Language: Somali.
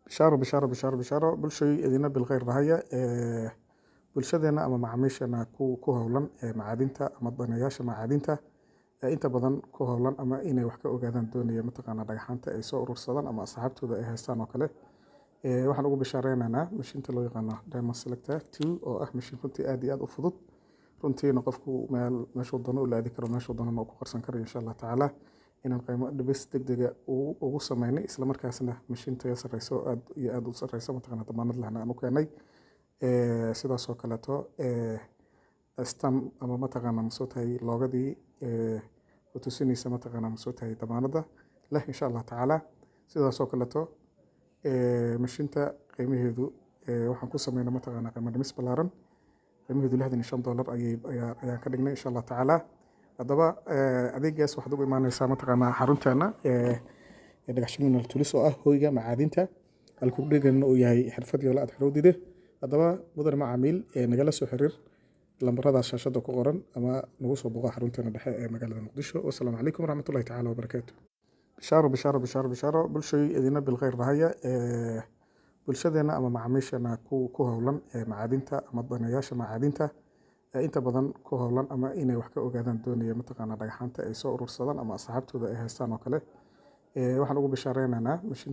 bishaaro bishaaro bishaaro bishaaro bulshay idina bilkhayr dhahaya bulshadeena ama macaamiisheena ku howlan macaadinta ama daneeyaasha macaadinta inta badan ku howlan ama inay wax ka ogaadaan doonaya mataqaanaa dhagaxaanta ay soo urursadaan ama asxaabtooda ay haystaan oo kale waxaan ugu bishaareynanaa mashiinta loo yaqaano Diamond Selector 2 oo ah mashiin runtii aad iyo aad u fudud runtiina qofku meeshuu doono u laadi karo meeshuu doonana uu ku qarsan karo insha Allah tacaala inaan qiimo dhibis degdega ugu sameynay isla markaasna mashiin tayo sareyso aad iyo aad u sareyso mataqaanaa damaanad lahna aan u keenay sidaas oo kaleeto stam ama mataqaanaa masoo tahay loogadii oo tusinaysa mataqaanaa masoo tahay damaanada leh insha Allah tacaala sidaas oo kaleeto mashiinta qiimaheedu waxaan ku sameynaa mataqaanaa qiimo dhimis ballaaran qiimaheedu $65 ayaan ka dhignay insha Allah tacaala haddaba adeegaas waxaad ugu imaanaysaa mataqaanaa xarunteena dhagaxshiminal tulis oo ah hoyga macaadinta halkudhigana uu yahay xirfad yoola aad xarowdide haddaba mudan macaamiil nagala soo xiriir lambaradaas shaashada ku qoran ama nagu soo boqo xarunteena dhexe ee magaalada muqdisho wasalaamu calaykum waraxmatullahi tacaala wabarakaatu bishaaro bishaaro bishaaro bishaaro bulshay idina bilkhayr dhahaya bulshadeena ama macaamiisheena ku howlan macaadinta ama daneeyaasha macaadinta inta badan ku howlan ama inay wax ka ogaadaan doonaya mataqaanaa dhagaxaanta ay soo urursadaan ama asxaabtooda ay haystaan oo kale waxaan ugu bishaareynanaa mashiin